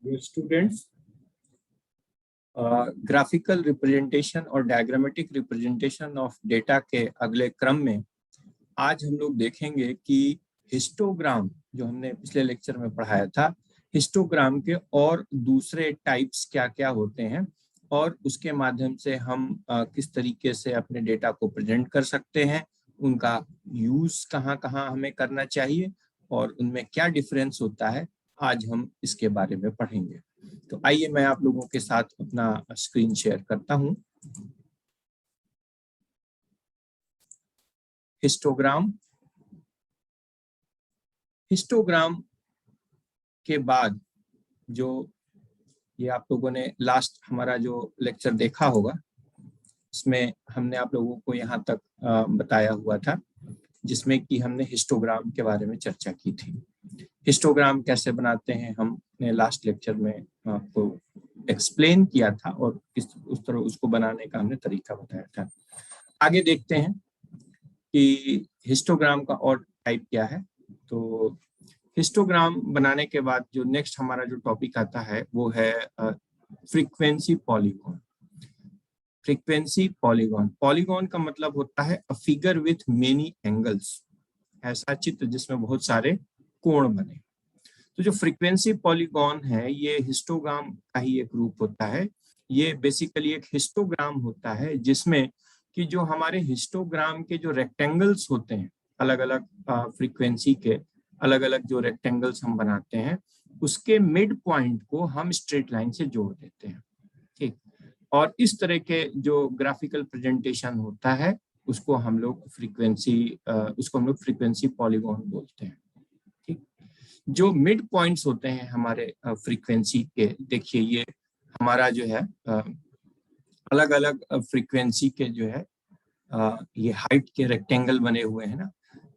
Students, graphical representation और diagrammatic representation of data के अगले क्रम में आज हम लोग देखेंगे कि हिस्टोग्राम जो हमने पिछले लेक्चर में पढ़ाया था, हिस्टोग्राम के और दूसरे टाइप्स क्या क्या होते हैं और उसके माध्यम से हम किस तरीके से अपने डेटा को प्रेजेंट कर सकते हैं, उनका यूज कहाँ कहाँ हमें करना चाहिए और उनमें क्या डिफरेंस होता है, आज हम इसके बारे में पढ़ेंगे। तो आइए मैं आप लोगों के साथ अपना स्क्रीन शेयर करता हूं। हिस्टोग्राम के बाद जो ये आप लोगों ने लास्ट हमारा जो लेक्चर देखा होगा, इसमें हमने आप लोगों को यहाँ तक बताया हुआ था, जिसमें कि हमने हिस्टोग्राम के बारे में चर्चा की थी। हिस्टोग्राम कैसे बनाते हैं हमने लास्ट लेक्चर में आपको एक्सप्लेन किया था और उस तरह उसको बनाने का हमने तरीका बताया था। आगे देखते हैं कि हिस्टोग्राम का और टाइप क्या है। तो हिस्टोग्राम बनाने के बाद जो नेक्स्ट हमारा जो टॉपिक आता है वो है frequency polygon. Frequency polygon, polygon का मतलब होता है a figure with many angles, ऐसा चित्र जिसमें बहुत सारे कोण बने। तो जो फ्रीक्वेंसी पॉलीगॉन है ये हिस्टोग्राम का ही एक रूप होता है। ये बेसिकली एक हिस्टोग्राम होता है जिसमें कि जो हमारे हिस्टोग्राम के जो रेक्टेंगल्स होते हैं, अलग अलग फ्रीक्वेंसी के अलग अलग जो रेक्टेंगल्स हम बनाते हैं, उसके मिड पॉइंट को हम स्ट्रेट लाइन से जोड़ देते हैं। ठीक, और इस तरह के जो ग्राफिकल प्रेजेंटेशन होता है उसको हम लोग फ्रीक्वेंसी पॉलीगॉन बोलते हैं। ठीक, जो मिड पॉइंट्स होते हैं हमारे फ्रीक्वेंसी के, देखिए ये हमारा जो है अलग अलग फ्रीक्वेंसी के जो है ये हाइट के रेक्टेंगल बने हुए हैं ना,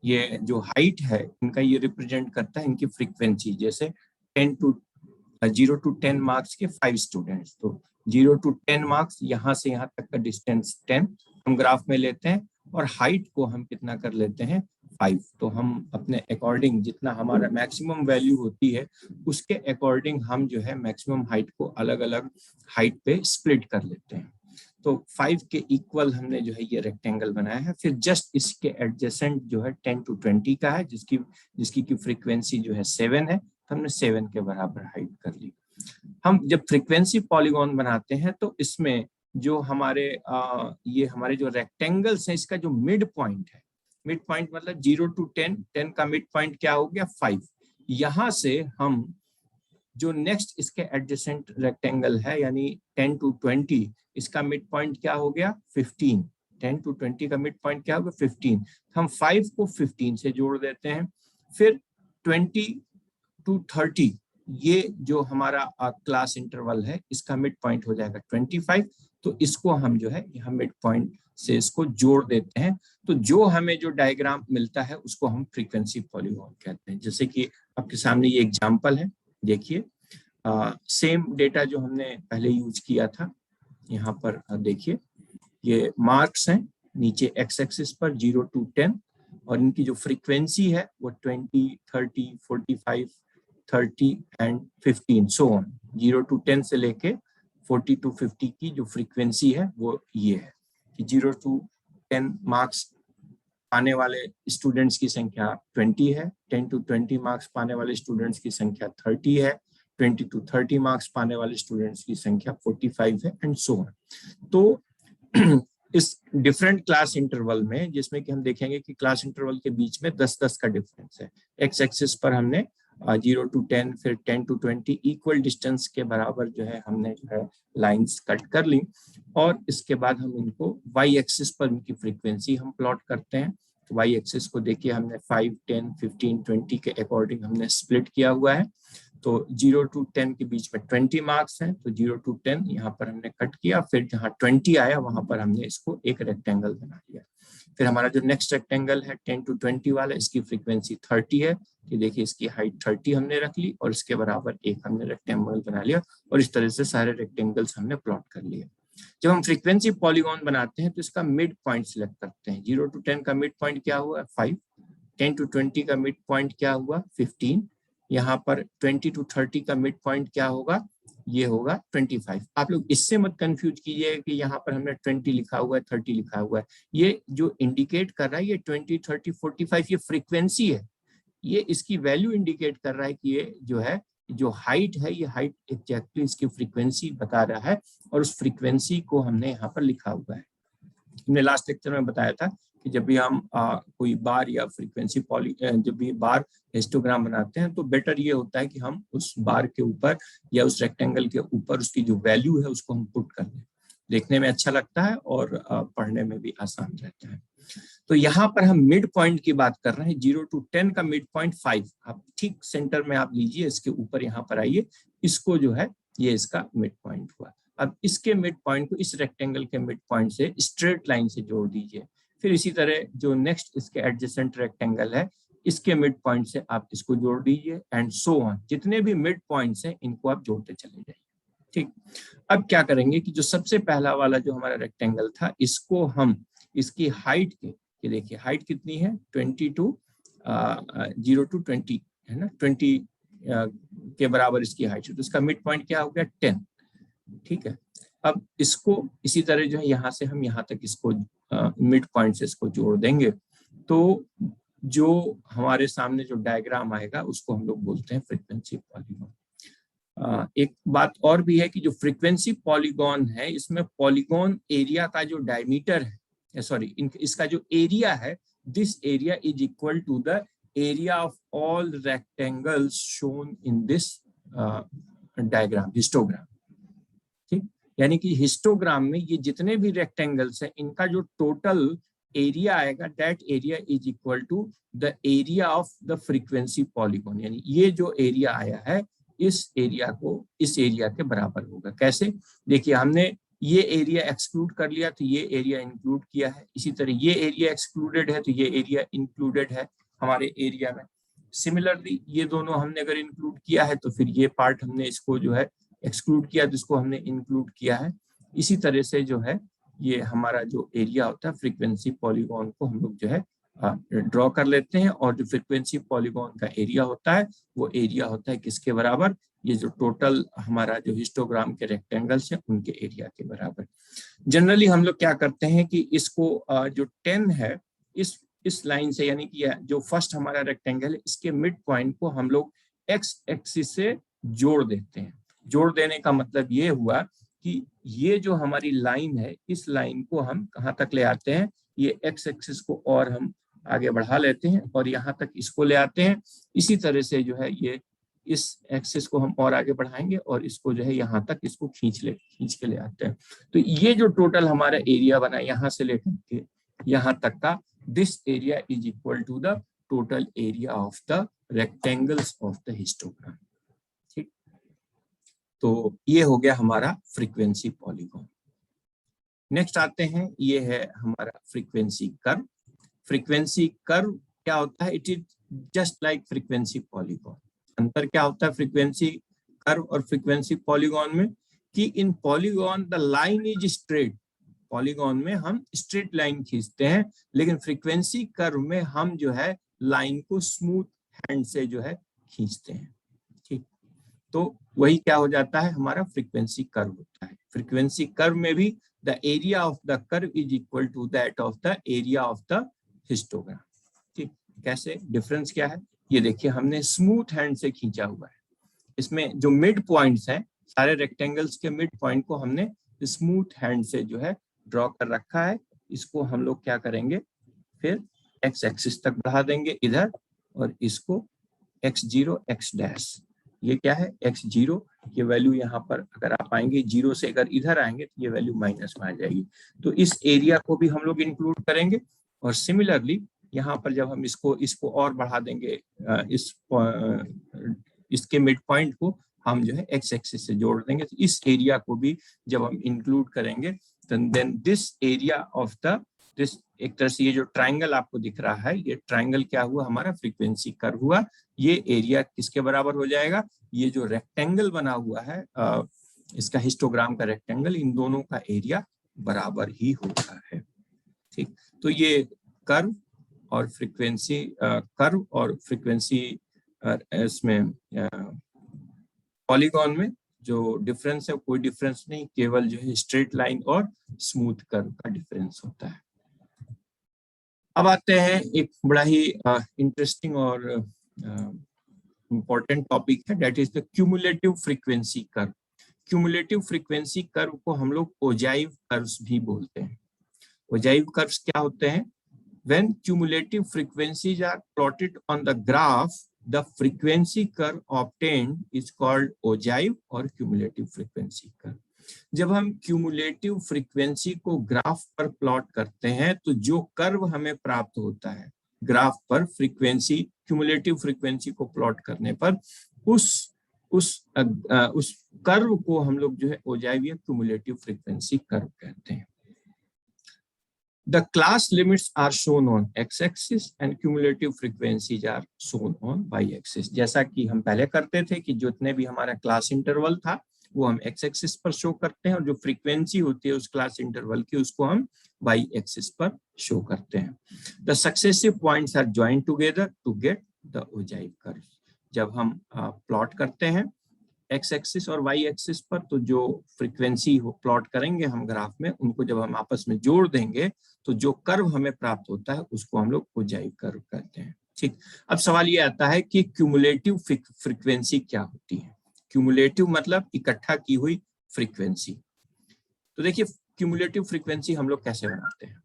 ये जो हाइट है इनका ये रिप्रेजेंट करता है इनकी फ्रीक्वेंसी। जैसे 0 to 10 मार्क्स के 5 स्टूडेंट्स, तो 0 to 10 मार्क्स, यहाँ से यहाँ तक का डिस्टेंस 10 हम ग्राफ में लेते हैं और हाइट को हम कितना कर लेते हैं 5। तो हम अपने अकॉर्डिंग जितना हमारा मैक्सिमम वैल्यू होती है उसके अकॉर्डिंग हम जो है मैक्सिमम हाइट को अलग अलग हाइट पे स्प्लिट कर लेते हैं। तो 5 के इक्वल हमने जो है ये रेक्टेंगल बनाया है। फिर जस्ट इसके एडजेसेंट जो है 10 to 20 का है, जिसकी की फ्रीक्वेंसी जो है 7 है, तो हमने 7 के बराबर हाइट कर ली। हम जब फ्रीक्वेंसी पॉलीगॉन बनाते हैं तो इसमें जो हमारे ये हमारे जो रेक्टेंगल्स हैं, इसका जो मिड पॉइंट है, मिड पॉइंट मतलब 0 to 10 का मिड पॉइंट क्या हो गया 5। यहाँ से हम जो नेक्स्ट इसके एडजेसेंट रेक्टेंगल है यानी 10 to 20, इसका मिड पॉइंट क्या हो गया 15। 10 to 20 का मिड पॉइंट क्या होगा 15। हम 5 को 15 से जोड़ देते हैं। फिर 20 to 30 ये जो हमारा क्लास इंटरवल है, इसका मिड पॉइंट हो जाएगा 25। तो इसको हम जो है यहाँ मिड पॉइंट से इसको जोड़ देते हैं। तो जो हमें जो डायग्राम मिलता है उसको हम फ्रीक्वेंसी पॉलीगॉन कहते हैं। जैसे कि आपके सामने ये एग्जांपल है, देखिए सेम डेटा जो हमने पहले यूज किया था, यहाँ पर देखिए ये मार्क्स हैं नीचे एक्स एक्सिस पर 0 to 10 और इनकी जो फ्रीक्वेंसी है वो 20, 30, 45, 30 एंड 15 सो ऑन। 0 to 10 से लेके 40 to 50 की जो फ्रीक्वेंसी है वो ये है कि 0 to 10 मार्क्स पाने वाले स्टूडेंट्स की संख्या 20 है, 10 to 20 मार्क्स पाने वाले स्टूडेंट्स की संख्या 30 है, 20 to 30 मार्क्स पाने वाले स्टूडेंट्स की संख्या 45 है एंड सो ऑन। तो इस डिफरेंट क्लास इंटरवल में, जिसमें कि हम देखेंगे कि क्लास इंटरवल के बीच में 10-10 का डिफरेंस है। एक्स एक्सिस पर हमने 0 to 10 फिर 10 to 20 इक्वल डिस्टेंस के बराबर जो है हमने जो है लाइंस कट कर ली और इसके बाद हम इनको वाई एक्सिस पर इनकी फ्रीक्वेंसी हम प्लॉट करते हैं। तो वाई एक्सिस को देखिए हमने 5, 10, 15, 20 के अकॉर्डिंग हमने स्प्लिट किया हुआ है। तो 0 to 10 के बीच में 20 मार्क्स हैं, तो 0 to 10 यहाँ पर हमने कट किया। फिर जहाँ 20 आया वहां पर हमने इसको एक रेक्टेंगल बना लिया। फिर हमारा जो नेक्स्ट रेक्टेंगल है 10 to 20 वाला, इसकी फ्रीक्वेंसी 30 है, कि देखिए इसकी हाइट 30 हमने रख ली और इसके बराबर एक हमने रेक्टेंगल बना लिया और इस तरह से सारे रेक्टेंगल्स हमने प्लॉट कर लिए। जब हम फ्रीक्वेंसी पॉलीगॉन बनाते हैं तो इसका मिड पॉइंट सिलेक्ट करते हैं। 0 to 10 का मिड पॉइंट क्या हुआ 5, 10 to 20 का मिड पॉइंट क्या हुआ 15, यहाँ पर 20 to 30 का मिड पॉइंट क्या होगा, ये होगा 25। आप लोग इससे मत कंफ्यूज कीजिएगा कि यहाँ पर हमने 20 लिखा हुआ है, 30 लिखा हुआ है। ये जो इंडिकेट कर रहा है ये 20, 30, 45 ये फ्रीक्वेंसी है, ये इसकी वैल्यू इंडिकेट कर रहा है कि ये जो है, जो हाइट है, ये हाइट एग्जैक्टली इसकी फ्रीक्वेंसी बता रहा है, और उस फ्रीक्वेंसी को हमने यहाँ पर लिखा हुआ है। हमने लास्ट लेक्चर में बताया था कि जब भी हम कोई बार या फ्रीक्वेंसी जब भी बार हिस्टोग्राम बनाते हैं तो बेटर ये होता है कि हम उस बार के ऊपर या उस रेक्टेंगल के ऊपर उसकी जो वैल्यू है उसको हम पुट कर दें, देखने में अच्छा लगता है और पढ़ने में भी आसान रहता है। तो यहाँ पर हम मिड पॉइंट की बात कर रहे हैं, 0 to 10 का मिड पॉइंट 5, आप ठीक सेंटर में आप लीजिए, इसके ऊपर यहाँ पर आइए, इसको जो है ये इसका मिड पॉइंट हुआ। अब इसके मिड पॉइंट को इस रेक्टेंगल के मिड पॉइंट से स्ट्रेट लाइन से जोड़ दीजिए। फिर इसी तरह जो नेक्स्ट इसके एडजेसेंट रेक्टेंगल है, इसके मिड पॉइंट से आप इसको जोड़ दीजिए, एंड सो ऑन, जितने भी मिड पॉइंट्स हैं इनको आप जोड़ते चले जाइए। ठीक, अब क्या करेंगे कि जो सबसे पहला वाला जो हमारा रेक्टेंगल था, इसको हम इसकी हाइट के, ये देखिए हाइट कितनी है, 20 to 0 to 20 है ना, 20 के बराबर इसकी हाइट है, तो इसका मिड पॉइंट क्या हो गया, 10। ठीक है, अब इसको इसी तरह जो है यहाँ से हम यहाँ तक इसको मिड पॉइंट से इसको जोड़ देंगे, तो जो हमारे सामने जो डायग्राम आएगा उसको हम लोग बोलते हैं फ्रीक्वेंसी पॉलीगॉन। एक बात और भी है कि जो फ्रीक्वेंसी पॉलीगॉन है, इसमें पॉलीगॉन एरिया का जो डायमीटर है, सॉरी इसका जो एरिया है, this area is equal to the area of all rectangles shown in this diagram, histogram. ठीक, यानी कि हिस्टोग्राम में ये जितने भी रेक्टेंगल्स हैं, इनका जो टोटल एरिया आएगा, that area is equal to the area of the frequency polygon, यानी ये जो एरिया आया है इस एरिया को इस एरिया के बराबर होगा। कैसे, देखिए हमने ये एरिया एक्सक्लूड कर लिया तो ये एरिया इंक्लूड किया है, इसी तरह ये एरिया एक्सक्लूडेड है तो ये एरिया इंक्लूडेड है हमारे एरिया में। सिमिलरली ये दोनों हमने अगर इंक्लूड किया है तो फिर ये पार्ट हमने इसको जो है एक्सक्लूड किया, जिसको हमने इंक्लूड किया है। इसी तरह से जो है ये हमारा जो एरिया होता है फ्रीक्वेंसी पॉलीगॉन को हम लोग जो है ड्रॉ कर लेते हैं, और जो फ्रीक्वेंसी पॉलीगॉन का एरिया होता है वो एरिया होता है किसके बराबर, ये जो टोटल हमारा जो हिस्टोग्राम के रेक्टेंगल्स हैं उनके एरिया के बराबर। जनरली हम लोग क्या करते हैं कि इसको जो 10 है इस लाइन से, यानी कि जो फर्स्ट हमारा रेक्टेंगल है, इसके मिड पॉइंट को हम लोग एक्स एक्सिस से जोड़ देते हैं। जोड़ देने का मतलब ये हुआ कि ये जो हमारी लाइन है, इस लाइन को हम कहाँ तक ले आते हैं, ये एक्स एक्सिस को और हम आगे बढ़ा लेते हैं और यहाँ तक इसको ले आते हैं। इसी तरह से जो है ये इस एक्सिस को हम और आगे बढ़ाएंगे और इसको जो है यहाँ तक इसको खींच के ले आते हैं। तो ये जो टोटल हमारा एरिया बना यहाँ से लेकर के यहाँ तक का, this area is equal to the total area of the rectangles of the histogram. ठीक, तो ये हो गया हमारा फ्रीक्वेंसी पॉलीगॉन। नेक्स्ट आते हैं, ये है हमारा फ्रीक्वेंसी कर्व। फ्रीक्वेंसी कर्व क्या होता है, it is just like frequency polygon. अंतर क्या होता है फ्रीक्वेंसी कर्व और फ्रीक्वेंसी पॉलीगॉन में, कि in polygon the line is straight, polygon में हम स्ट्रेट लाइन खींचते हैं, लेकिन फ्रीक्वेंसी कर्व में हम जो है लाइन को स्मूथ हैंड से जो है खींचते हैं। ठीक, तो वही क्या हो जाता है, हमारा फ्रीक्वेंसी कर्व होता है। फ्रीक्वेंसी कर्व में भी the area of the curve is equal to that of the area of the histogram. ठीक, कैसे, डिफरेंस क्या है, ये देखिए हमने स्मूथ हैंड से खींचा हुआ है, इसमें जो मिड पॉइंट्स हैं, सारे रेक्टेंगल्स के मिड पॉइंट को हमने स्मूथ हैंड से जो है ड्रॉ कर रखा है। इसको हम लोग क्या करेंगे, फिर एक्स एक्सिस तक बढ़ा देंगे इधर, और इसको x0 x डैश, ये क्या है x0, ये वैल्यू यहाँ पर अगर आप आएंगे 0 से अगर इधर आएंगे तो ये वैल्यू माइनस में आ जाएगी, तो इस एरिया को भी हम लोग इंक्लूड करेंगे। और सिमिलरली यहाँ पर जब हम इसको और बढ़ा देंगे, इसके मिड पॉइंट को हम जो है एक्स एक्सिस से जोड़ देंगे, तो इस एरिया को भी जब हम इंक्लूड करेंगे, then this area of the this, एक तरह से ये जो ट्राइंगल आपको दिख रहा है, ये ट्राइंगल क्या हुआ, हमारा फ्रीक्वेंसी कर्व हुआ। ये एरिया किसके बराबर हो जाएगा, ये जो रेक्टेंगल बना हुआ है इसका हिस्टोग्राम का रेक्टेंगल, इन दोनों का एरिया बराबर ही होता है। ठीक, तो ये कर्व और फ्रीक्वेंसी कर्व और फ्रीक्वेंसी इसमें पॉलीगॉन में जो डिफरेंस है कोई डिफरेंस नहीं, केवल जो है स्ट्रेट लाइन और स्मूथ कर्व का डिफरेंस होता है। अब आते हैं एक बड़ा ही इंटरेस्टिंग और इंपॉर्टेंट टॉपिक है, that is the cumulative frequency curve. Cumulative frequency curve को हम लोग ओजाइव कर्व्स भी बोलते हैं। ओजाइव कर्व्स क्या होते हैं? When cumulative frequencies are plotted on the graph, the frequency curve obtained is called ogive or cumulative frequency curve. जब हम क्यूमुलेटिव फ्रीक्वेंसी को ग्राफ पर प्लॉट करते हैं तो जो कर्व हमें प्राप्त होता है ग्राफ पर फ्रीक्वेंसी, क्यूमुलेटिव फ्रीक्वेंसी को प्लॉट करने पर उस कर्व को हम लोग जो है ओजाइव या क्यूमुलेटिव फ्रीक्वेंसी कर्व कहते हैं। The class limits are shown on x-axis and cumulative frequencies are shown on y-axis. जैसा कि हम पहले करते थे कि जितने भी हमारा क्लास इंटरवल था वो हम x-axis पर शो करते हैं और जो फ्रीक्वेंसी होती है उस क्लास इंटरवल की उसको हम y-axis पर शो करते हैं। The successive points are joined together to get the ogive curve. जब हम प्लॉट करते हैं एक्स एक्सिस और वाई एक्सिस पर तो जो फ्रीक्वेंसी हो प्लॉट करेंगे हम ग्राफ में, उनको जब हम आपस में जोड़ देंगे तो जो कर्व हमें प्राप्त होता है उसको हम लोग ओजाइव कर्व कहते हैं। ठीक, अब सवाल ये आता है कि क्यूमुलेटिव फ्रीक्वेंसी क्या होती है? क्यूमुलेटिव मतलब इकट्ठा की हुई फ्रीक्वेंसी। तो देखिए क्यूमुलेटिव फ्रीक्वेंसी हम लोग कैसे बनाते हैं।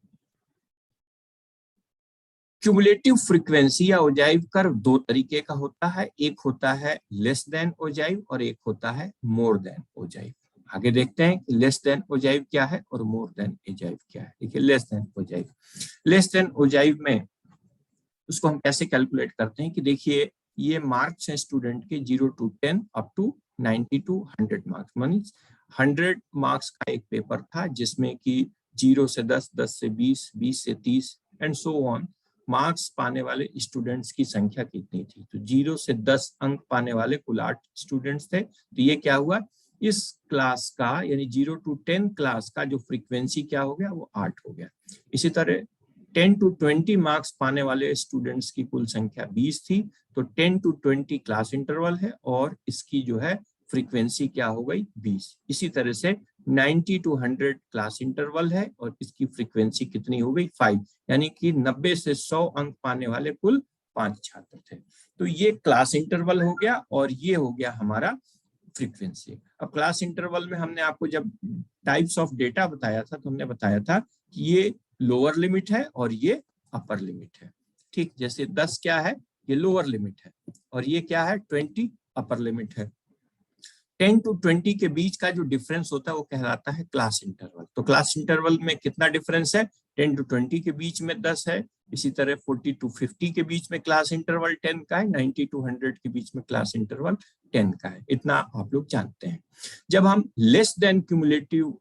क्यूमुलेटिव फ्रीक्वेंसी या ओजाइव कर्व दो तरीके का होता है, एक होता है लेस देन ओजाइव और एक होता है मोर देन ओजाइव। आगे देखते हैं लेस देन ओजाइव क्या है और मोर देन ओजाइव क्या है। देखिए less than ogive, less than ogive में उसको हम कैसे कैलकुलेट करते हैं कि देखिए ये मार्क्स है स्टूडेंट के 0 to 10 up to 90 to 100 marks. मानी 100 मार्क्स का एक पेपर था जिसमें कि 0 से 10, 10 से 20, 20 से 30 एंड सो ऑन मार्क्स पाने वाले स्टूडेंट्स की संख्या कितनी थी। तो 0 से 10 अंक पाने वाले कुल 8 स्टूडेंट्स थे। तो ये क्या हुआ, इस क्लास का यानी 0 to 10 क्लास का जो फ्रीक्वेंसी क्या हो गया वो 8 हो गया। इसी तरह 10 to 20 मार्क्स पाने वाले स्टूडेंट्स की कुल संख्या 20 थी, तो 10 to 20 क्लास इंटरवल है और इसकी जो है फ्रीक्वेंसी क्या हो गई 20। इसी तरह से 90 to 100 क्लास इंटरवल है और इसकी फ्रीक्वेंसी कितनी हो गई 5, यानी कि 90 से 100 अंक पाने वाले कुल 5 छात्र थे। तो ये क्लास इंटरवल हो गया और ये हो गया हमारा फ्रीक्वेंसी। अब क्लास इंटरवल में हमने आपको जब टाइप्स ऑफ डेटा बताया था तो हमने बताया था कि ये लोअर लिमिट है और ये अपर लिमिट है। ठीक, जैसे 10 क्या है, ये लोअर लिमिट है और ये क्या है 20 अपर लिमिट है। 10 to 20 के बीच का जो डिफरेंस होता है वो कहलाता है क्लास इंटरवल। तो क्लास इंटरवल में कितना डिफरेंस है, 10 to 20 के बीच में 10 है, इसी तरह 40 to 50 के बीच में क्लास इंटरवल 10 का है, 90 to 100 के बीच में क्लास इंटरवल 10 का है। इतना आप लोग जानते हैं। जब हम लेस देन क्यूमुलेटिव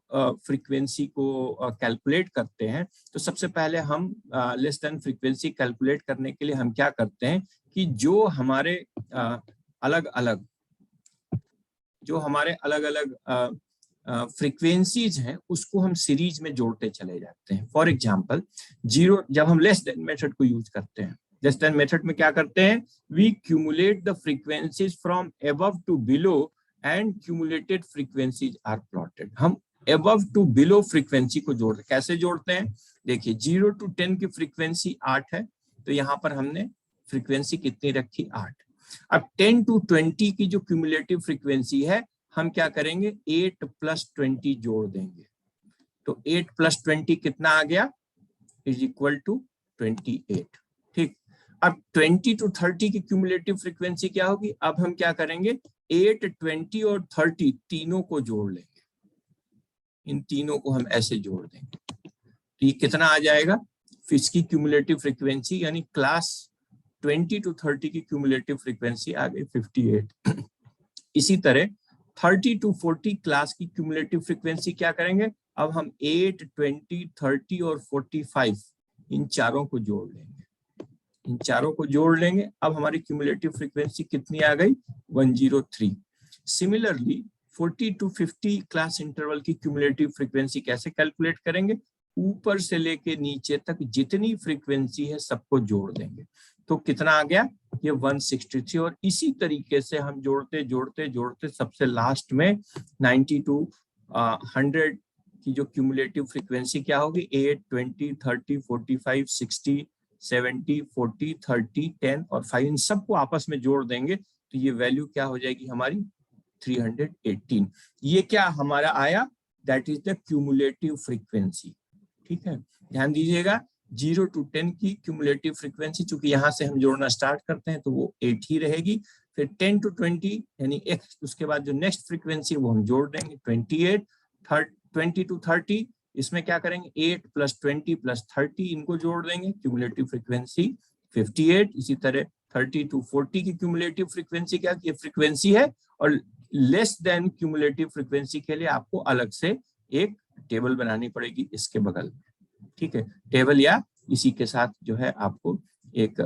फ्रीक्वेंसी को कैलकुलेट करते हैं तो सबसे पहले हम लेस देन फ्रीक्वेंसी कैलकुलेट करने के लिए हम क्या करते हैं कि जो हमारे अलग अलग फ्रीक्वेंसीज हैं उसको हम सीरीज में जोड़ते चले जाते हैं। फॉर एग्जांपल 0, जब हम लेस देन मेथड को यूज करते हैं, लेस देन मेथड में क्या करते हैं, we cumulate the frequencies from above to below and cumulated frequencies are plotted. हम अबव टू बिलो फ्रीक्वेंसी को जोड़ते, कैसे जोड़ते हैं, देखिए 0 to 10 की फ्रीक्वेंसी 8 है, तो यहाँ पर हमने फ्रीक्वेंसी कितनी रखी 8। अब 10 to 20 की जो क्यूमुलेटिव फ्रीक्वेंसी है हम क्या करेंगे 8 + 20 जोड़ देंगे। तो 8 + 20 कितना आ गया, इज इक्वल टू 28। ठीक, अब 20 to 30 की क्यूमुलेटिव फ्रीक्वेंसी क्या होगी, अब हम क्या करेंगे 8, 20 और 30 तीनों को जोड़ लेंगे, इन तीनों को हम ऐसे जोड़ देंगे। तो ये कितना आ जाएगा, फिर इसकी क्यूमुलेटिव फ्रीक्वेंसी यानी क्लास 20 to 30 की क्यूमुलेटिव फ्रीक्वेंसी आ गई 58। इसी तरह 30 to 40 क्लास की क्यूमुलेटिव फ्रीक्वेंसी क्या करेंगे, अब हम 8, 20, 30 और 45 इन चारों को जोड़ लेंगे, इन चारों को जोड़ लेंगे। अब हमारी क्यूमुलेटिव फ्रीक्वेंसी कितनी आ गई 103। सिमिलरली 40 to 50 क्लास इंटरवल की क्यूमुलेटिव फ्रीक्वेंसी कैसे कैलकुलेट करेंगे, ऊपर से लेके नीचे तक जितनी फ्रीक्वेंसी है सबको जोड़ देंगे। तो कितना आ गया, ये 163। और इसी तरीके से हम जोड़ते जोड़ते जोड़ते सबसे लास्ट में 90 to 100 की जो क्यूमुलेटिव फ्रीक्वेंसी क्या होगी, 8, 20, 30, 45, 60, 70, 40, 30, 10 और 5, इन सबको आपस में जोड़ देंगे तो ये वैल्यू क्या हो जाएगी हमारी 318। ये क्या हमारा आया, that is the cumulative frequency. ठीक है, ध्यान दीजिएगा 0 to 10 की क्यूमुलेटिव फ्रीक्वेंसी, चूंकि यहाँ से हम जोड़ना स्टार्ट करते हैं तो वो 8 ही रहेगी। फिर 10 to 20 यानी x, उसके बाद जो नेक्स्ट फ्रीक्वेंसी वो हम जोड़ देंगे 28, 20 to 30, इसमें क्या करेंगे 8 + 20 + 30 इनको जोड़ देंगे, क्यूमुलेटिव फ्रीक्वेंसी 58। इसी तरह 30 to 40 की क्यूमुलेटिव फ्रीक्वेंसी क्या, ये फ्रीक्वेंसी है, और लेस देन क्यूमुलेटिव फ्रीक्वेंसी के लिए आपको अलग से एक टेबल बनानी पड़ेगी इसके बगल में। ठीक है, टेबल या इसी के साथ जो है आपको एक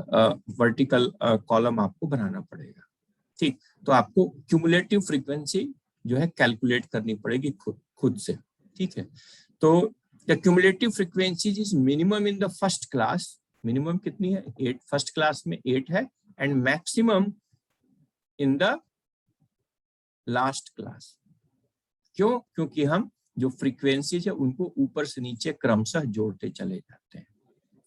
वर्टिकल कॉलम आपको बनाना पड़ेगा। ठीक, तो आपको क्यूमुलेटिव फ्रीक्वेंसी जो है कैलकुलेट करनी पड़ेगी खुद से। ठीक है, तो the cumulative frequency is minimum in the first class, minimum कितनी है 8, फर्स्ट क्लास में 8 है, and maximum in the last class. क्यों, क्योंकि हम जो फ्रीक्वेंसीज है उनको ऊपर से नीचे क्रमशः जोड़ते चले जाते हैं।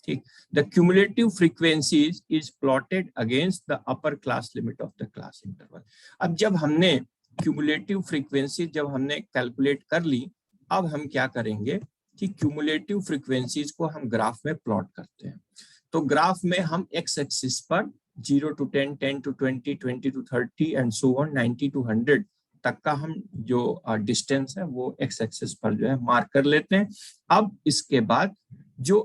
ठीक, the cumulative frequencies is plotted against the upper class limit of the class interval. अब जब हमने क्यूमुलेटिव फ्रीक्वेंसी जब हमने कैलकुलेट कर ली, अब हम क्या करेंगे कि क्यूमुलेटिव फ्रीक्वेंसीज को हम ग्राफ में प्लॉट करते हैं। तो ग्राफ में हम एक्स एक्सिस पर 0 to 10, 10 to 20, 20 to 30 and so on 90 to 100 तक का हम जो डिस्टेंस है वो एक्स एक्सिस पर जो है मार्क कर लेते हैं। अब इसके बाद जो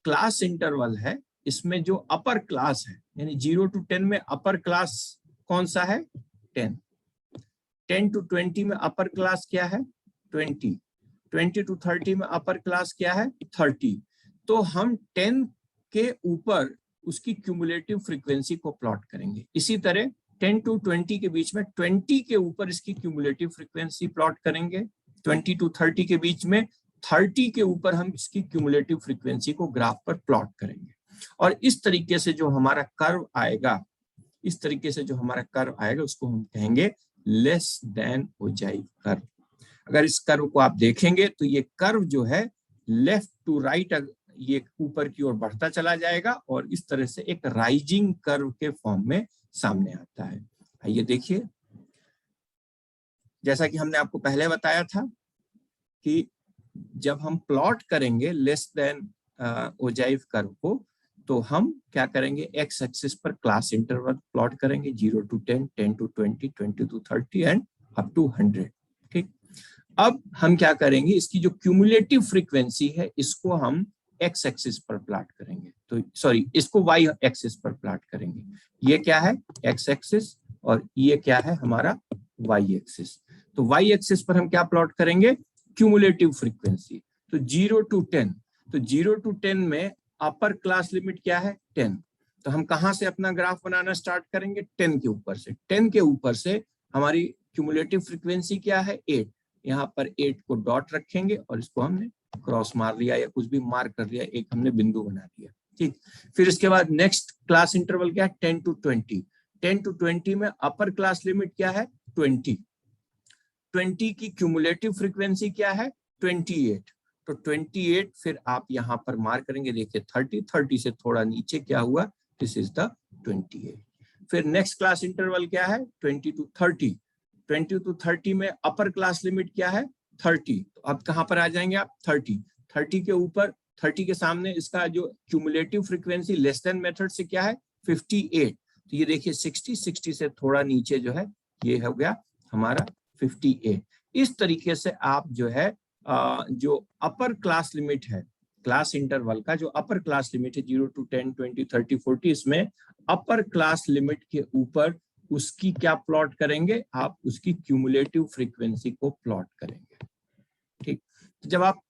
क्लास इंटरवल है इसमें जो अपर क्लास है, यानी 0 to 10 में अपर क्लास कौन सा है 10, 10 to 20 में अपर क्लास क्या है 20, 20 to 30 में अपर क्लास क्या है 30। तो हम 10 के ऊपर उसकी क्यूमुलेटिव फ्रीक्वेंसी को प्लॉट करेंगे। इसी तरह 10 to 20 के बीच में 20 के ऊपर इसकी क्यूमुलेटिव फ्रीक्वेंसी प्लॉट करेंगे, 20 to 30 के बीच में 30 के ऊपर हम इसकी क्यूमुलेटिव फ्रीक्वेंसी को ग्राफ पर प्लॉट करेंगे। और इस तरीके से जो हमारा कर्व आएगा, इस तरीके से जो हमारा कर्व आएगा उसको हम कहेंगे लेस देन ओजाइव कर्व। अगर इस कर्व को आप देखेंगे तो ये कर्व जो है लेफ्ट टू राइट ये ऊपर की ओर बढ़ता चला जाएगा और इस तरह से एक राइजिंग कर्व के फॉर्म में सामने आता है। आइए देखिए, जैसा कि हमने आपको पहले बताया था कि जब हम प्लॉट करेंगे लेस देन ओजाइव कर्व को, तो हम क्या करेंगे एक्स एक्सिस पर क्लास इंटरवल प्लॉट करेंगे 0 to 10, 10 to 20, 20 to 30 and up to 100। ठीक, अब हम क्या करेंगे इसकी जो क्यूमुलेटिव फ्रीक्वेंसी है इसको हम एक्स एक्सिस पर प्लॉट करेंगे, तो सॉरी इसको वाई एक्सिस पर प्लॉट करेंगे। ये क्या है एक्स एक्सिस और ये क्या है हमारा वाई एक्सिस। तो वाई एक्सिस पर हम क्या प्लॉट करेंगे क्यूमुलेटिव फ्रीक्वेंसी। तो 0 to 10, तो 0 to 10 में अपर क्लास लिमिट क्या है 10। तो हम कहां से अपना ग्राफ बनाना स्टार्ट करेंगे 10 के ऊपर से। 10 के ऊपर से हमारी क्यूमुलेटिव फ्रीक्वेंसी क्या है 8। यहाँ पर 8 को डॉट रखेंगे और इसको हमने क्रॉस मार लिया या कुछ भी मार्क कर लिया, एक हमने बिंदु बना दिया। ठीक, फिर इसके बाद नेक्स्ट क्लास इंटरवल क्या है 10 to 20। 10 to 20 में अपर क्लास लिमिट क्या है 20। 20 की क्यूमुलेटिव फ्रीक्वेंसी क्या है 28। तो 28 फिर आप यहाँ पर मार्क करेंगे, देखिए 30, 30 से थोड़ा नीचे क्या हुआ, दिस इज द 28। फिर नेक्स्ट क्लास इंटरवल क्या है 20 to 30। 20 to 30 में अपर क्लास लिमिट क्या है 30। तो अब कहां पर आ जाएंगे आप 30। 30 के ऊपर 30 के सामने इसका जो cumulative frequency less than method से क्या है 58। तो ये देखिए 60 से थोड़ा नीचे जो है ये हो गया हमारा 58। इस तरीके से आप जो है जो अपर क्लास लिमिट है क्लास इंटरवल का, जो अपर क्लास लिमिट है 0 to 10, 20, 30, 40, इसमें अपर क्लास लिमिट के ऊपर उसकी क्या प्लॉट करेंगे आप उसकी क्यूमुलेटिव फ्रीक्वेंसी को प्लॉट करेंगे। ठीक, तो जब आप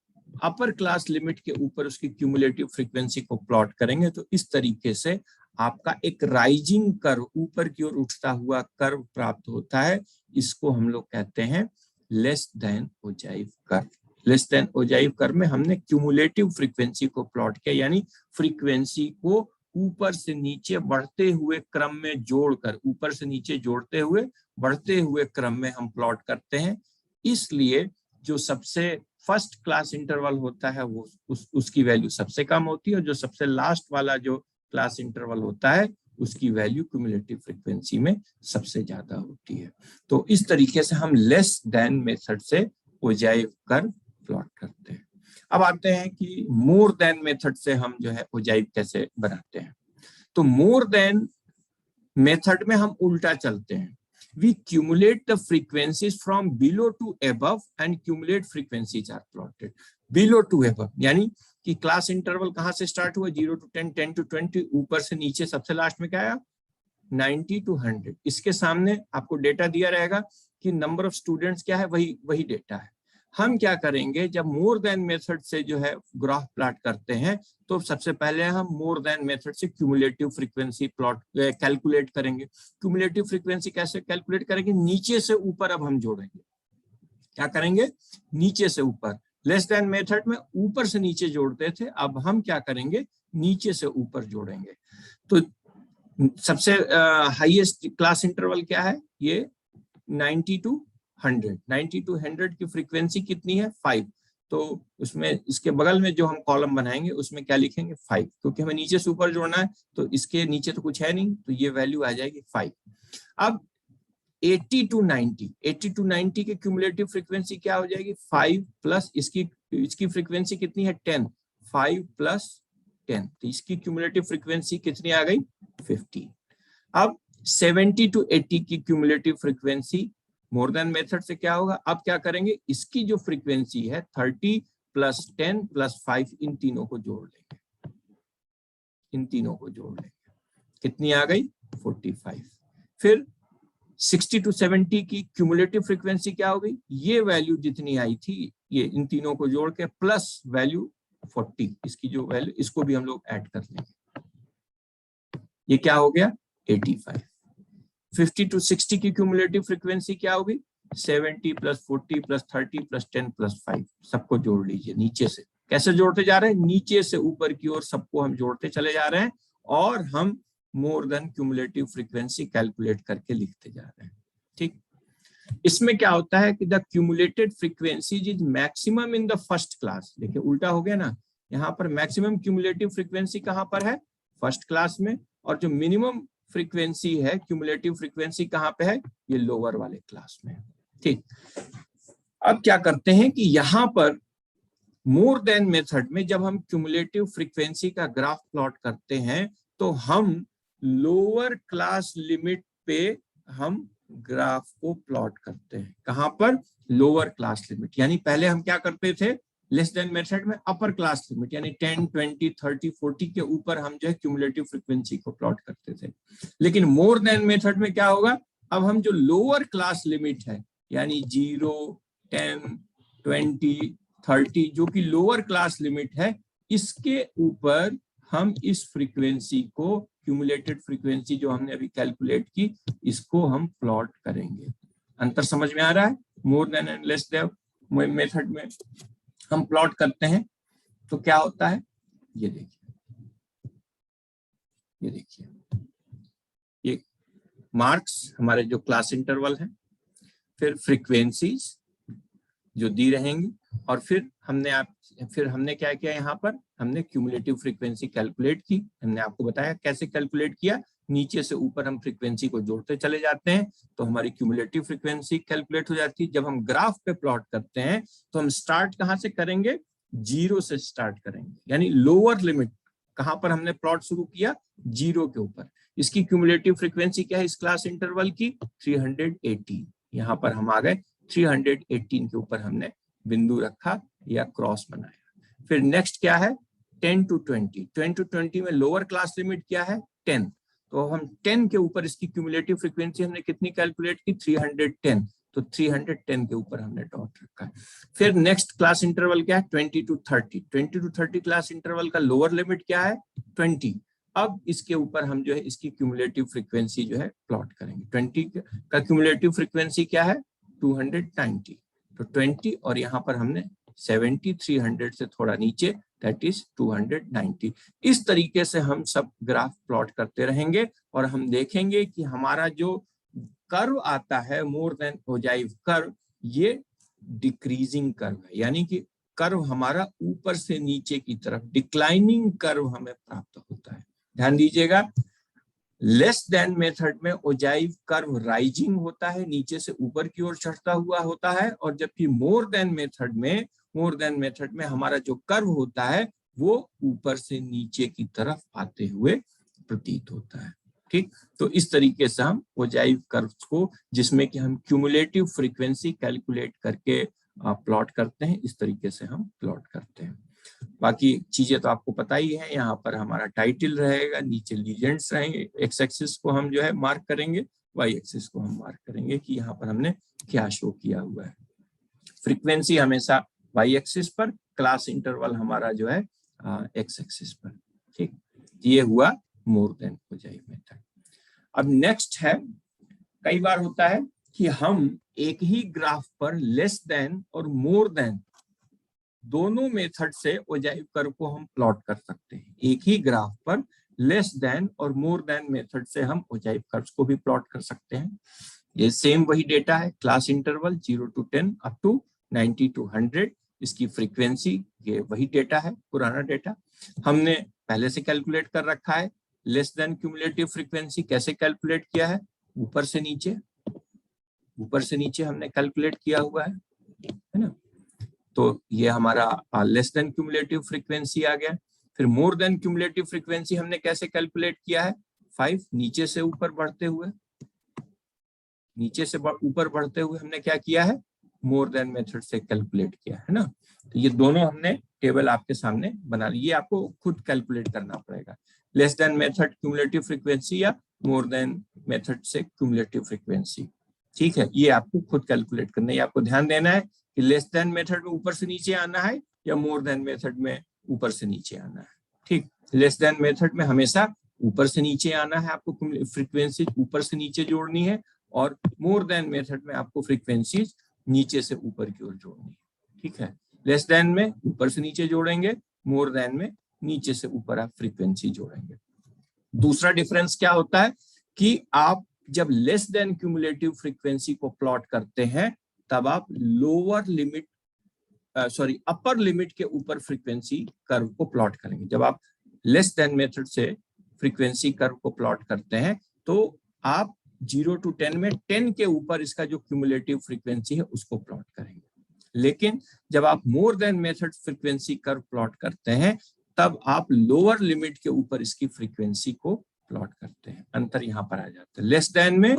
अपर क्लास लिमिट के ऊपर उसकी क्यूमुलेटिव फ्रीक्वेंसी को प्लॉट करेंगे तो इस तरीके से आपका एक राइजिंग कर्व, ऊपर की ओर उठता हुआ कर्व प्राप्त होता है। इसको हम लोग कहते हैं less then ogive curve. Less than ogive curve में हमने क्यूमुलेटिव फ्रीक्वेंसी को प्लॉट किया, यानी फ्रीक्वेंसी को ऊपर से नीचे बढ़ते हुए क्रम में जोड़कर, ऊपर से नीचे जोड़ते हुए बढ़ते हुए क्रम में हम प्लॉट करते हैं। इसलिए जो सबसे फर्स्ट क्लास इंटरवल होता है वो उसकी वैल्यू सबसे कम होती है, और जो सबसे लास्ट वाला जो क्लास इंटरवल होता है उसकी वैल्यू क्यूमुलेटिव फ्रीक्वेंसी में सबसे ज्यादा होती है। तो इस तरीके से हम लेस देन मेथड से ओजाइव कर्व प्लॉट करते हैं। अब आते हैं कि मोर देन मेथड से हम जो है ओजाइव कैसे बनाते हैं। तो मोर देन मेथड में हम उल्टा चलते हैं। We cumulate the frequencies from below to above and cumulate frequencies are plotted. Below to above यानी कि क्लास इंटरवल कहां से स्टार्ट हुआ, 0 to 10, 10 to 20, ऊपर से नीचे सबसे लास्ट में क्या आया 90 to 100। इसके सामने आपको डेटा दिया रहेगा कि नंबर ऑफ स्टूडेंट्स क्या है, वही डेटा है। हम क्या करेंगे, जब मोर देन मेथड से जो है ग्राफ प्लॉट करते हैं तो सबसे पहले हम मोर देन मेथड से क्यूमुलेटिव फ्रीक्वेंसी प्लॉट कैलकुलेट करेंगे। क्यूमुलेटिव फ्रीक्वेंसी कैसे कैलकुलेट करेंगे, नीचे से ऊपर अब हम जोड़ेंगे। क्या करेंगे, नीचे से ऊपर। लेस देन मेथड में ऊपर से नीचे जोड़ते थे, अब हम क्या करेंगे, नीचे से ऊपर जोड़ेंगे। तो सबसे हाईएस्ट क्लास इंटरवल क्या है, ये 90 to 100। 90 to 100 की फ्रीक्वेंसी कितनी है, 5। तो उसमें इसके बगल में जो हम कॉलम बनाएंगे उसमें क्या लिखेंगे, 5, क्योंकि हमें नीचे से ऊपर जोड़ना है। तो इसके नीचे तो कुछ है नहीं, तो ये वैल्यू आ जाएगी 5। अब 80 to 90 की क्यूमुलेटिव फ्रीक्वेंसी क्या हो जाएगी, 5 प्लस इसकी फ्रीक्वेंसी कितनी है, 10। 5 प्लस 10, तो इसकी क्यूमुलेटिव फ्रीक्वेंसी कितनी आ गई, 15। अब 70 to 80 की cumulative frequency more than method से क्या होगा, अब क्या करेंगे, इसकी जो फ्रीक्वेंसी है 30 प्लस 10 प्लस 5, इन तीनों को जोड़ लेंगे, इन तीनों को जोड़ लेंगे, कितनी आ गई 45। फिर 60 to 70 की क्यूमुलेटिव फ्रीक्वेंसी क्या हो गई, ये वैल्यू जितनी आई थी, ये इन तीनों को जोड़ के प्लस वैल्यू 40, इसकी जो वैल्यू, इसको भी हम लोग ऐड कर लेंगे, ये क्या हो गया 85। 50 to 60 की क्यूमुलेटिव फ्रीक्वेंसी क्या होगी, 70 प्लस 40 प्लस 30 प्लस 10 प्लस 5, सबको जोड़ लीजिए नीचे से। कैसे जोड़ते जा रहे हैं, नीचे से ऊपर की ओर सबको हम जोड़ते चले जा रहे हैं, और हम more than cumulative frequency calculate करके लिखते जा रहे हैं। ठीक, इसमें क्या होता है कि the cumulated frequency is maximum in the first class. देखिए उल्टा हो गया ना, यहाँ पर मैक्सिमम क्यूमुलेटिव फ्रीक्वेंसी कहाँ पर है, फर्स्ट क्लास में, और जो मिनिमम फ्रीक्वेंसी है, क्यूमुलेटिव फ्रीक्वेंसी कहाँ पे है, ये लोअर वाले क्लास में। ठीक, अब क्या करते हैं कि यहाँ पर मोर देन मेथड में जब हम क्यूमुलेटिव फ्रीक्वेंसी का ग्राफ प्लॉट करते हैं तो हम लोअर क्लास लिमिट पे हम ग्राफ को प्लॉट करते हैं। कहां पर, लोअर क्लास लिमिट, यानी पहले हम क्या करते थे, लेस देन मेथड में अपर क्लास लिमिट यानी 10, 20, 30, 40 के ऊपर हम जो है क्यूमुलेटिव फ्रीक्वेंसी को प्लॉट करते थे। लेकिन मोर देन मेथड में क्या होगा, अब हम जो लोअर क्लास लिमिट है यानी 0, 10, 20, 30 जो कि लोअर क्लास लिमिट है, इसके ऊपर हम इस फ्रीक्वेंसी को, क्यूमुलेटेड फ्रीक्वेंसी जो हमने अभी कैलकुलेट की, इसको हम प्लॉट करेंगे। अंतर समझ में आ रहा है, more than and less than method में हम प्लॉट करते हैं तो क्या होता है, ये देखिए, ये देखिए, ये मार्क्स हमारे जो क्लास इंटरवल है, फिर फ्रीक्वेंसीज जो दी रहेंगी, और फिर हमने क्या किया, यहाँ पर हमने क्यूमुलेटिव फ्रीक्वेंसी कैलकुलेट की। हमने आपको बताया कैसे कैलकुलेट किया, नीचे से ऊपर हम फ्रीक्वेंसी को जोड़ते चले जाते हैं तो हमारी क्यूमुलेटिव फ्रीक्वेंसी कैलकुलेट हो जाती है। जब हम ग्राफ पे प्लॉट करते हैं तो हम स्टार्ट कहाँ से करेंगे, 0 से स्टार्ट करेंगे, यानी लोअर लिमिट कहाँ पर हमने प्लॉट शुरू किया, 0 के ऊपर। इसकी क्यूमुलेटिव फ्रीक्वेंसी क्या है इस क्लास इंटरवल की, 318। यहाँ पर हम आ गए 318 के ऊपर हमने बिंदु रखा या क्रॉस बनाया। फिर नेक्स्ट क्या है, 10 to 20। 10 to 20 में लोअर क्लास लिमिट क्या है, 10। तो हम 10 के ऊपर इसकी क्यूमुलेटिव फ्रीक्वेंसी हमने कितनी कैलकुलेट की, 310। तो 310 के ऊपर हमने डॉट रखा है। फिर नेक्स्ट क्लास इंटरवल क्या है, 20 to 30। 20 to 30 क्लास इंटरवल का लोअर लिमिट क्या है, 20। अब इसके ऊपर हम जो है इसकी क्यूमुलेटिव फ्रीक्वेंसी जो है प्लॉट करेंगे। 20 का क्यूमुलेटिव फ्रीक्वेंसी क्या है, 290। तो 20 और यहाँ पर हमने 7300 से थोड़ा नीचे, दैट इज 290। इस तरीके से हम सब ग्राफ प्लॉट करते रहेंगे और हम देखेंगे कि हमारा जो कर्व आता है मोर देन ओजाइव कर्व, ये डिक्रीजिंग कर्व है, यानी कि कर्व हमारा ऊपर से नीचे की तरफ डिक्लाइनिंग कर्व हमें प्राप्त होता है। ध्यान दीजिएगा, लेस देन मेथड में ओजाइव कर्व राइजिंग होता है, नीचे से ऊपर की ओर चढ़ता हुआ होता है, और जबकि मोर देन मेथड में हमारा जो कर्व होता है वो ऊपर से नीचे की तरफ आते हुए प्रतीत होता है। ठीक, तो इस तरीके से हम ओजाइव कर्व्स को, जिसमें कि हम क्यूमुलेटिव फ्रीक्वेंसी कैलकुलेट करके प्लॉट करते हैं, इस तरीके से हम प्लॉट करते हैं। बाकी चीजें तो आपको पता ही है, यहाँ पर हमारा टाइटल रहेगा, नीचे लीजेंड्स रहेंगे, एक्स एक्सिस को हम जो है मार्क करेंगे, वाई एक्सिस को हम मार्क करेंगे कि यहाँ पर हमने क्या शो किया हुआ है। फ्रीक्वेंसी हमेशा वाई एक्सिस पर, क्लास इंटरवल हमारा जो है एक्स एक्सिस पर। ठीक, ये हुआ मोर देन ओजाइव मेथड। अब नेक्स्ट है, कई बार होता है कि हम एक ही ग्राफ पर लेस देन और मोर देन दोनों मेथड से ओजाइव कर्व को हम प्लॉट कर सकते हैं। एक ही ग्राफ पर लेस देन और मोर देन मेथड से हम ओजाइव कर्व्स को भी प्लॉट कर सकते हैं। ये सेम वही डेटा है, class interval 0 to 10 up to 90 to 100, इसकी फ्रीक्वेंसी ये वही डेटा है, पुराना डेटा हमने पहले से कैलकुलेट कर रखा है। लेस देन क्यूमुलेटिव फ्रीक्वेंसी कैसे कैलकुलेट किया है, ऊपर से नीचे हमने कैलकुलेट किया हुआ है ना। तो ये हमारा लेस देन क्यूमुलेटिव फ्रीक्वेंसी आ गया। फिर मोर देन क्यूमुलेटिव फ्रीक्वेंसी हमने कैसे कैलकुलेट किया है, 5 नीचे से ऊपर बढ़ते हुए हमने क्या किया है, मोर देन मेथड से कैलकुलेट किया है ना। तो ये दोनों हमने टेबल आपके सामने बना ली, ये आपको खुद कैलकुलेट करना पड़ेगा। Less than method cumulative frequency या मोर देन मेथड से क्यूमुलेटिव फ्रीक्वेंसी, ठीक है, ये आपको खुद कैलकुलेट करना है। आपको ध्यान देना है कि लेस देन मेथड में ऊपर से नीचे आना है या मोर देन मेथड में ऊपर से नीचे आना है। ठीक, लेस देन मेथड में हमेशा ऊपर से नीचे आना है, आपको फ्रीक्वेंसी ऊपर से नीचे जोड़नी है, और मोर देन मेथड में आपको फ्रीक्वेंसीज नीचे से ऊपर की ओर जोड़नी है। ठीक है, लेस देन में ऊपर से नीचे जोड़ेंगे, मोर देन में नीचे से ऊपर आप फ्रीक्वेंसी जोड़ेंगे। दूसरा डिफरेंस क्या होता है कि आप जब लेस देन क्यूमुलेटिव फ्रीक्वेंसी को प्लॉट करते हैं तब आप अपर लिमिट के ऊपर फ्रीक्वेंसी कर्व को प्लॉट करेंगे। जब आप लेस देन मेथड से फ्रीक्वेंसी कर्व को प्लॉट करते हैं तो आप 0 to 10 में 10 के ऊपर इसका जो क्यूमुलेटिव फ्रीक्वेंसी है उसको प्लॉट करेंगे। लेकिन जब आप more than method frequency curve plot करते हैं तब आप लोअर लिमिट के ऊपर इसकी फ्रीक्वेंसी को प्लॉट करते हैं। अंतर यहाँ पर आ जाता है, लेस देन में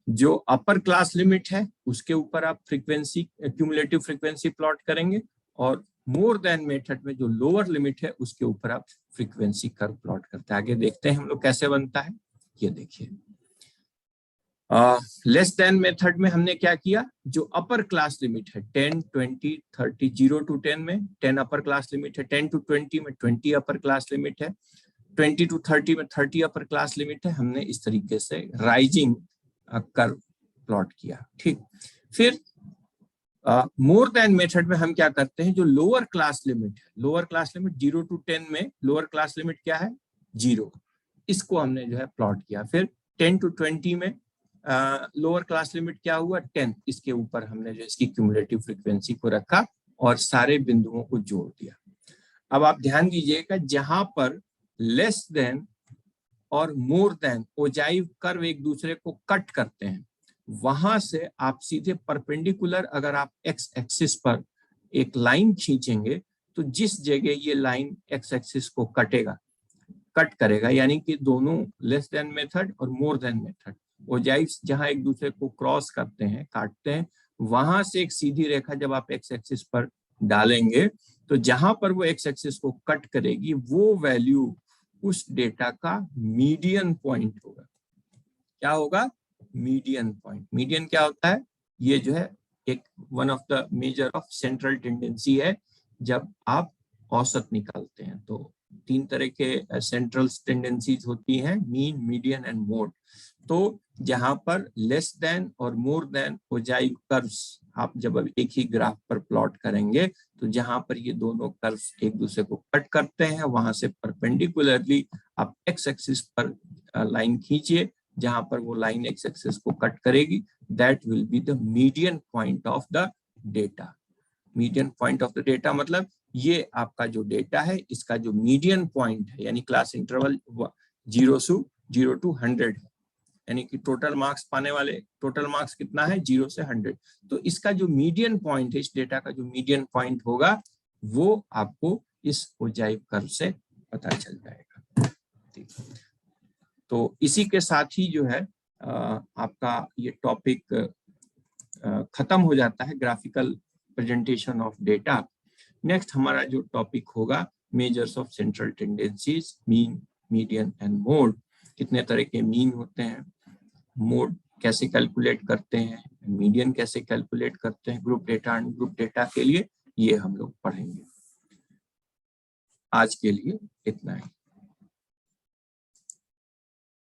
जो अपर क्लास लिमिट है उसके ऊपर आप फ्रीक्वेंसी क्यूमुलेटिव फ्रीक्वेंसी प्लॉट करेंगे, और मोर देन मेथड में जो लोअर लिमिट है उसके ऊपर आप फ्रीक्वेंसी कर्व प्लॉट करते हैं। आगे देखते हैं हम लोग कैसे बनता है, ये देखिए। लेस देन मेथड में हमने क्या किया, जो अपर क्लास लिमिट है 10, 20, 30, 0 to 10 में 10 अपर क्लास लिमिट है, 10 to 20 में 20 अपर क्लास लिमिट है, 20 to 30 में 30 अपर क्लास लिमिट है। हमने इस तरीके से राइजिंग कर्व प्लॉट किया। ठीक, फिर मोर देन मेथड में हम क्या करते हैं, जो लोअर क्लास लिमिट है, लोअर क्लास लिमिट 0 to 10 में लोअर क्लास लिमिट क्या है, 0, इसको हमने जो है प्लॉट किया। फिर 10 to 20 में लोअर क्लास लिमिट क्या हुआ, 10, इसके ऊपर हमने जो इसकी क्यूमुलेटिव फ्रीक्वेंसी को रखा और सारे बिंदुओं को जोड़ दिया। अब आप ध्यान दीजिएगा, जहां पर लेस देन और मोर देन ओजाइव कर्व एक दूसरे को कट करते हैं, वहां से आप सीधे परपेंडिकुलर, अगर आप एक्स एक्सिस पर एक लाइन खींचेंगे तो जिस जगह ये लाइन एक्स एक्सिस को कट करेगा, यानी कि दोनों लेस देन मेथड और मोर देन मेथड ओजाइव्स जहां एक दूसरे को क्रॉस करते हैं, काटते हैं, वहां से एक सीधी रेखा जब आप एक्स एक्सिस पर डालेंगे तो जहां पर वो एक्स एक्सिस को कट करेगी वो वैल्यू उस डेटा का मीडियन पॉइंट होगा। क्या होगा, मीडियन पॉइंट। मीडियन क्या होता है, ये जो है एक one of the measure of central tendency है। जब आप औसत निकालते हैं तो 3 तरह के सेंट्रल टेंडेंसीज होती हैं, मीन, मीडियन एंड मोड। तो जहां पर लेस देन और मोर देन ओजाइव कर्व्स आप जब अब एक ही ग्राफ पर प्लॉट करेंगे, तो जहां पर ये दोनों कर्व्स एक दूसरे को कट करते हैं वहां से परपेंडिकुलरली आप एक्स एक्सिस पर लाइन खींचिए, जहां पर वो लाइन एक्स एक्सिस को कट करेगी, that will be the median point of the data. Median point of the data मतलब ये आपका जो डेटा है इसका जो मीडियन पॉइंट है, यानी क्लास इंटरवल 0 to 100 है, यानी कि टोटल मार्क्स पाने वाले, टोटल मार्क्स कितना है 0 से 100, तो इसका जो मीडियन पॉइंट है, इस डेटा का जो मीडियन पॉइंट होगा वो आपको इस ओजाइव कर्व से पता चल जाएगा। ठीक, तो इसी के साथ ही जो है आपका ये टॉपिक खत्म हो जाता है, graphical presentation of data. Next हमारा जो टॉपिक होगा measures of central tendencies, mean, median and mode. कितने तरह के मीन होते हैं, मोड कैसे कैलकुलेट करते हैं, मीडियन कैसे कैलकुलेट करते हैं group data and group data के लिए, ये हम लोग पढ़ेंगे। आज के लिए इतना ही।